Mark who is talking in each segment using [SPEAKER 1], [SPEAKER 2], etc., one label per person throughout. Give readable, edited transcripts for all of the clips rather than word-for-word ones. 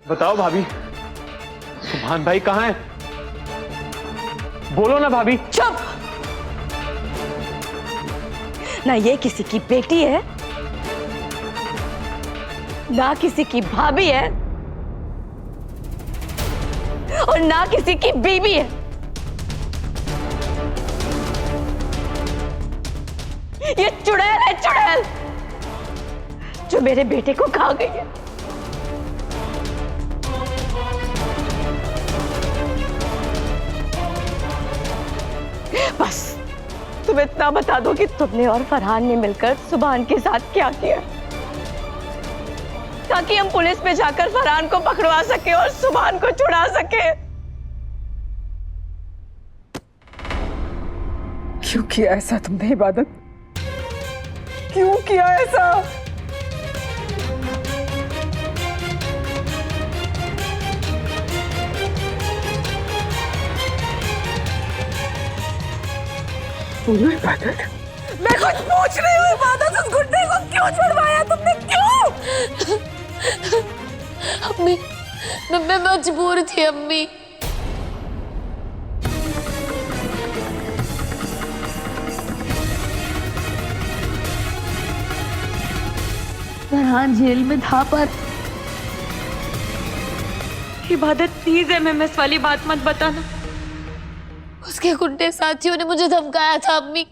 [SPEAKER 1] बताओ भाभी, सुभान भाई कहाँ है? बोलो ना भाभी।
[SPEAKER 2] चुप! ना ये किसी की बेटी है, ना किसी की भाभी है, और ना किसी की बीवी है। ये चुड़ैल है, चुड़ैल, जो मेरे बेटे को खा गई है। बस तुम इतना बता दो कि तुमने और फरहान ने मिलकर सुभान के साथ क्या किया, ताकि हम पुलिस में जाकर फरहान को पकड़वा सके और सुभान को छुड़ा सके।
[SPEAKER 3] क्यों किया ऐसा तुमने इबादत? क्यों किया ऐसा? बोलो इबादत।
[SPEAKER 2] मैं कुछ पूछ रही हूँ इबादत, उस गुंडे को क्यों छुड़वाया तुमने, क्यों?
[SPEAKER 4] अम्मी, मैं मजबूर थी अम्मी। फरहान जेल में था पर
[SPEAKER 5] इबादत प्लीज एमएमएस वाली बात मत बताना।
[SPEAKER 4] उसके गुंडे साथियों ने मुझे धमकाया था अम्मी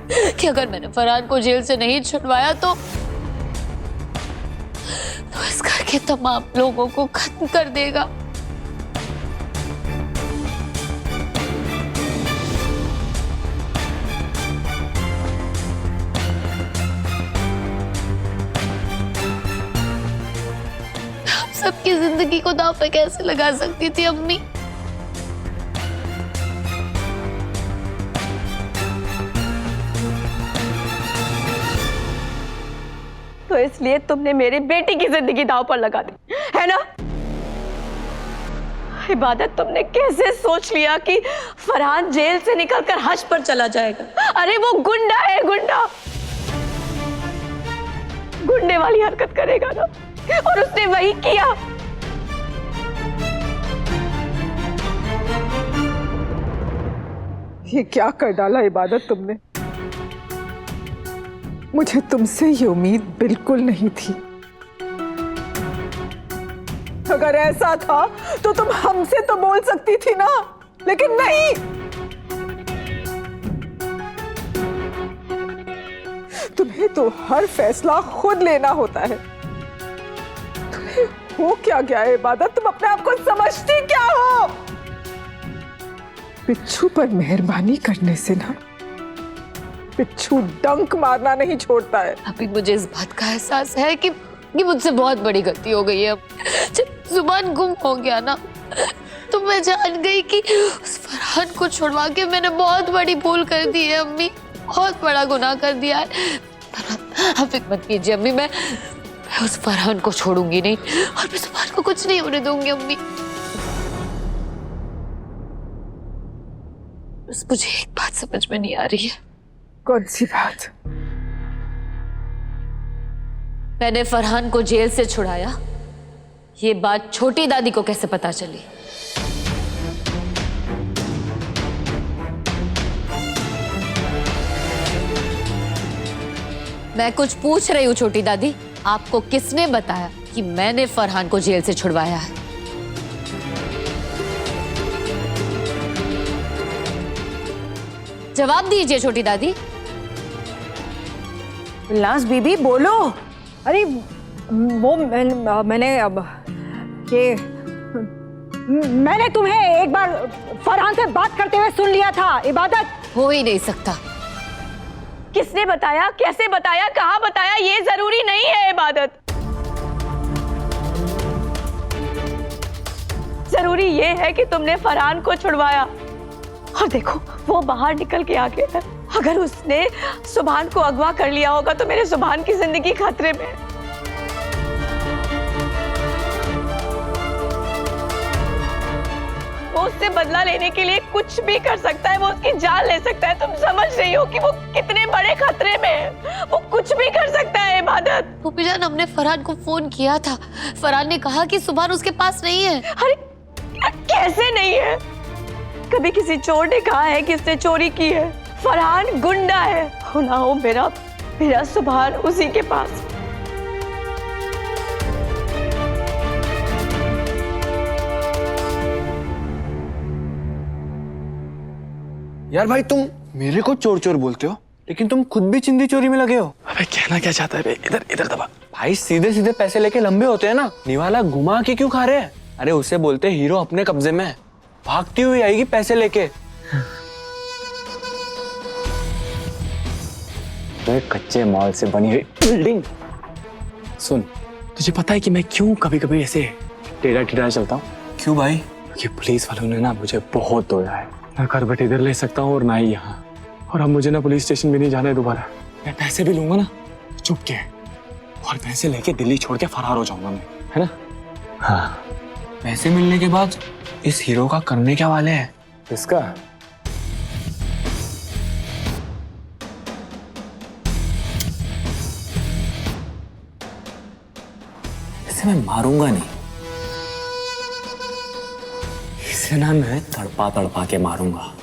[SPEAKER 4] कि अगर मैंने फरहान को जेल से नहीं छुड़वाया तो इस घर के तमाम लोगों को खत्म कर देगा। हम सबकी जिंदगी को दांव पे कैसे लगा सकती थी अम्मी?
[SPEAKER 2] तो इसलिए तुमने मेरी बेटी की जिंदगी दांव पर लगा दी, है ना? इबादत, तुमने कैसे सोच लिया कि फरहान जेल से निकलकर हज पर चला जाएगा? अरे वो गुंडा है, गुंडा, गुंडे वाली हरकत करेगा ना, और उसने वही किया।
[SPEAKER 3] ये क्या कर डाला इबादत तुमने? मुझे तुमसे ये उम्मीद बिल्कुल नहीं थी। अगर ऐसा था तो तुम हमसे तो बोल सकती थी ना, लेकिन नहीं। तुम्हें तो हर फैसला खुद लेना होता है। तुम्हें हो क्या गया है इबादत? तुम अपने आप को समझती क्या हो? पिच्छू पर मेहरबानी करने से ना पिच्छू डंक मारना नहीं छोड़ता है।
[SPEAKER 4] अभी मुझे इस बात का एहसास है कि मुझसे बहुत बड़ी गलती हो गई है। जब जुबान गुम हो गया ना, तो मैं जान गई कि उस फरहान को छुड़वा के मैंने बहुत बड़ी भूल कर दी है अम्मी, बहुत बड़ा गुनाह कर दिया है। आप फिक्र मत कीजिए अम्मी, मैं उस फरहान को छोड़ूंगी नहीं और मैं जुबान को कुछ नहीं होने दूंगी अम्मी। बस मुझे एक बात समझ में नहीं आ रही है।
[SPEAKER 3] कौन सी बात?
[SPEAKER 4] मैंने फरहान को जेल से छुड़ाया, ये बात छोटी दादी को कैसे पता चली? मैं कुछ पूछ रही हूँ छोटी दादी, आपको किसने बताया कि मैंने फरहान को जेल से छुड़वाया है? जवाब दीजिए छोटी दादी।
[SPEAKER 6] लास बीबी बोलो। अरे वो मैंने अब ये मैंने तुम्हें एक बार फरहान से बात करते हुए सुन लिया था इबादत।
[SPEAKER 4] हो ही नहीं सकता।
[SPEAKER 2] किसने बताया, कैसे बताया, कहाँ बताया, ये जरूरी नहीं है इबादत। जरूरी ये है कि तुमने फरहान को छुड़वाया, और देखो वो बाहर निकल के आ गया है। अगर उसने सुभान को अगवा कर लिया होगा तो मेरे सुभान की जिंदगी खतरे में। वो उससे बदला लेने के लिए कुछ भी कर सकता है, वो उसकी जान ले सकता है। तुम समझ रही हो कि वो कितने बड़े खतरे में है? वो कुछ भी कर सकता है इबादत।
[SPEAKER 4] फूफी जान, हमने फरहान को फोन किया था। फरहान ने कहा कि सुभान उसके पास नहीं है।
[SPEAKER 2] अरे कैसे नहीं है? कभी किसी चोर ने कहा है कि उसने चोरी की है? फरहान गुंडा है, हो ना हो मेरा सुभान उसी के पास।
[SPEAKER 7] यार भाई, तुम मेरे को चोर चोर बोलते हो, लेकिन तुम खुद भी चिंदी चोरी में लगे हो।
[SPEAKER 8] अबे कहना क्या चाहता है बे? इधर इधर दबा।
[SPEAKER 7] भाई सीधे सीधे पैसे लेके लंबे होते हैं ना, निवाला घुमा के क्यों खा रहे हैं? अरे उसे बोलते हीरो अपने कब्जे में है, भागती हुई आएगी पैसे लेके। तो कच्चे माल से बनी हुई बिल्डिंग।
[SPEAKER 8] सुन, तुझे पता है कि मैं क्यों कभी कभी ऐसे टेढ़ा टेढ़ा चलता हूँ?
[SPEAKER 7] क्यों भाई?
[SPEAKER 8] क्योंकि पुलिस वालों ने ना मुझे बहुत धोया है। ना घर बैठे इधर ले सकता हूँ और ना ही यहाँ। और अब मुझे ना पुलिस स्टेशन भी नहीं जाना है दोबारा। मैं पैसे भी लूंगा ना चुप के, और पैसे लेके दिल्ली छोड़ के फरार हो जाऊंगा मैं, है ना?
[SPEAKER 7] हाँ, पैसे मिलने के बाद इस हीरो का करने क्या वाले हैं?
[SPEAKER 8] इसका
[SPEAKER 7] इसे मैं मारूंगा नहीं, इसे ना मैं तड़पा तड़पा के मारूंगा।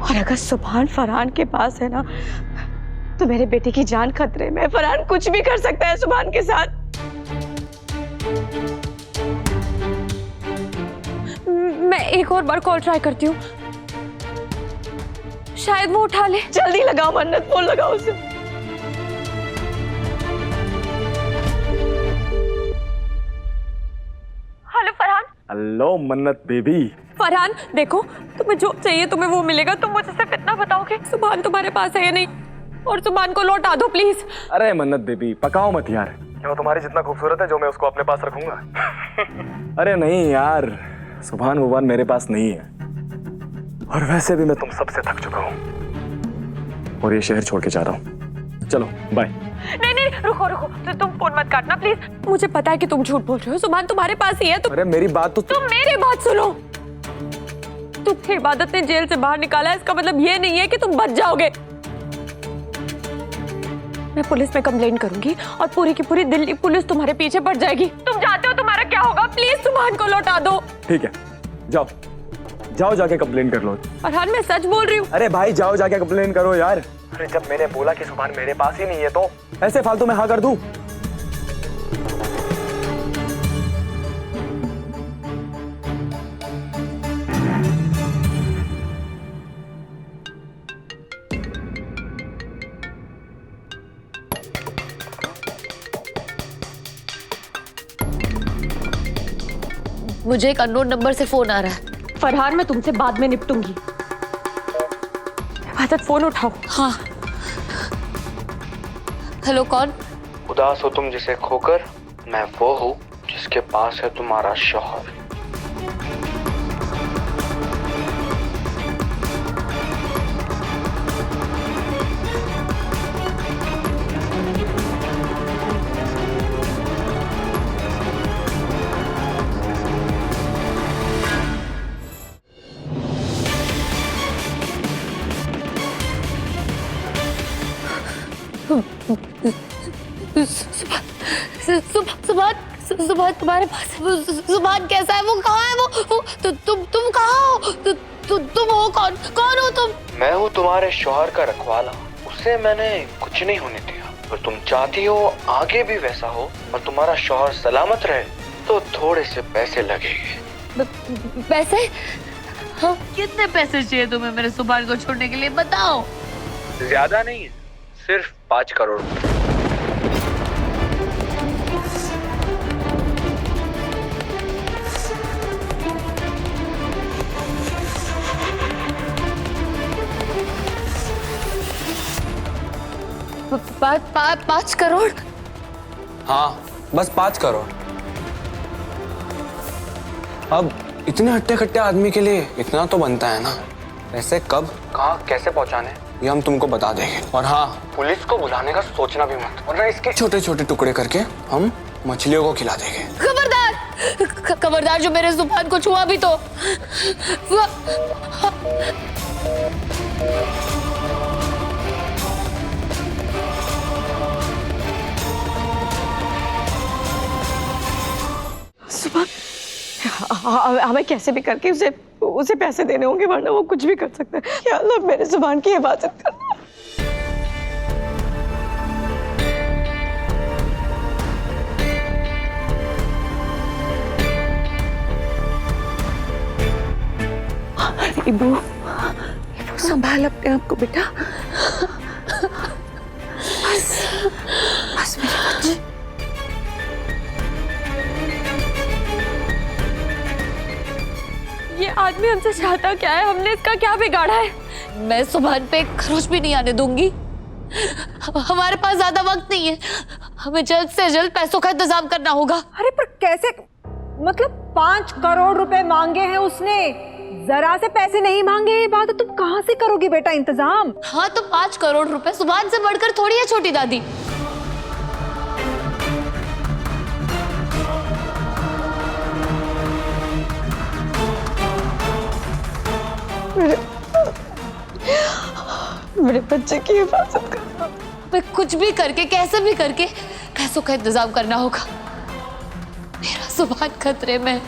[SPEAKER 2] और अगर सुभान फरहान के पास है ना, तो मेरे बेटे की जान खतरे में। फरहान कुछ भी कर सकता है सुभान के साथ।
[SPEAKER 5] मैं एक और बार कॉल ट्राई करती हूँ, शायद वो उठा ले।
[SPEAKER 2] जल्दी लगाओ मन्नत, फोन लगाओ उसे। हेलो फरहान।
[SPEAKER 8] हेलो मन्नत बेबी।
[SPEAKER 5] फरहान देखो, तुम्हें जो चाहिए तुम्हें वो मिलेगा। तुम मुझे सिर्फ इतना बताओगे सुभान तुम्हारे पास है या नहीं, और सुभान को लौटा दो प्लीज।
[SPEAKER 8] अरे मन्नत बेबी, पकाओ मत यार। क्या वो तुम्हारी जितना खूबसूरत है जो मैं उसको अपने पास रखूंगा? अरे नहीं यार, सुभान वुभान मेरे पास नहीं है। और वैसे भी मैं तुम सबसे थक चुका हूँ और ये शहर छोड़ के जा रहा हूँ। चलो बाय।
[SPEAKER 5] नहीं नहीं, रुको रुको, तो तुम फोन मत काटना प्लीज। मुझे पता है कि तुम झूठ बोल रहे हो, सुभान तुम्हारे पास ही है।
[SPEAKER 8] अरे मेरी बात तो
[SPEAKER 5] तुम मेरी बात सुनो। तुम्हें इबादत ने जेल से बाहर निकाला है, इसका मतलब ये नहीं है कि तुम बच जाओगे। मैं पुलिस में कंप्लेंट करूंगी और पूरी की पूरी दिल्ली पुलिस तुम्हारे पीछे पड़ जाएगी। तुम जानते हो तुम्हारा क्या होगा। प्लीज सुभान को लौटा दो।
[SPEAKER 8] ठीक है, जाओ जाओ जाके कंप्लेन कर लो।
[SPEAKER 5] फरहान मैं सच बोल रही हूँ।
[SPEAKER 8] अरे भाई जाओ जाके कंप्लेन करो यार। अरे जब मैंने बोला कि सुभान मेरे पास ही नहीं है तो ऐसे फालतू में हाँ कर दूं?
[SPEAKER 4] मुझे एक अननोन नंबर से फोन आ रहा है।
[SPEAKER 5] फरहान मैं तुमसे बाद में निपटूंगी। इबादत फोन उठाओ।
[SPEAKER 4] हाँ, हेलो कौन?
[SPEAKER 7] उदास हो तुम जिसे खोकर, मैं वो हूँ जिसके पास है तुम्हारा शौहर।
[SPEAKER 4] सुभान तुम्हारे पास है? सुभान कैसा है? वो कहाँ है? वो तुम कहाँ हो? तुम हो कौन हो तुम?
[SPEAKER 7] मैं हूँ तुम्हारे शौहर का रखवाला। उसे मैंने कुछ नहीं होने दिया। और तुम चाहती हो आगे भी वैसा हो और तुम्हारा शौहर सलामत रहे, तो थोड़े से पैसे लगेंगे।
[SPEAKER 4] पैसे? हाँ, कितने पैसे चाहिए तुम्हें मेरे सुभान को छोड़ने के लिए? बताओ।
[SPEAKER 7] ज्यादा नहीं है, सिर्फ 5 करोड़।
[SPEAKER 4] पाँच करोड़?
[SPEAKER 7] हाँ, बस 5 करोड़। अब इतने हट्टे खट्टे आदमी के लिए इतना तो बनता है ना। पैसे कब, कहाँ, कैसे पहुंचाने, ये हम तुमको बता देंगे। और हाँ, पुलिस को बुलाने का सोचना भी मत, वरना इसके छोटे छोटे टुकड़े करके हम मछलियों को खिला देंगे।
[SPEAKER 4] खबरदार, खबरदार जो मेरे जुबान को छुआ भी तो।
[SPEAKER 2] सुभान, हमें कैसे भी करके उसे पैसे देने होंगे, वरना वो कुछ भी कर सकता है। या अल्लाह मेरे जुबान की हिफाजत करना। इबू, संभाल अपने आप को बेटा। बस मेरे बच्चे।
[SPEAKER 5] ये आदमी हमसे चाहता क्या है? हमने इसका क्या बिगाड़ा है?
[SPEAKER 4] मैं सुभान पे खरोच भी नहीं आने दूंगी। हमारे पास ज्यादा वक्त नहीं है, हमें जल्द से जल्द पैसों का इंतजाम करना होगा।
[SPEAKER 6] अरे पर कैसे, मतलब 5 करोड़ रुपए मांगे हैं उसने, जरा से पैसे नहीं मांगे। ये बात तुम कहाँ से करोगी बेटा इंतजाम?
[SPEAKER 4] हाँ तो 5 करोड़ रुपए सुभान से बढ़कर थोड़ी है छोटी दादी।
[SPEAKER 2] मेरे बच्चे की हिफाजत करना।
[SPEAKER 4] मैं कुछ भी करके, कैसे भी करके पैसों का इंतजाम करना होगा। मेरा सुभान खतरे में है।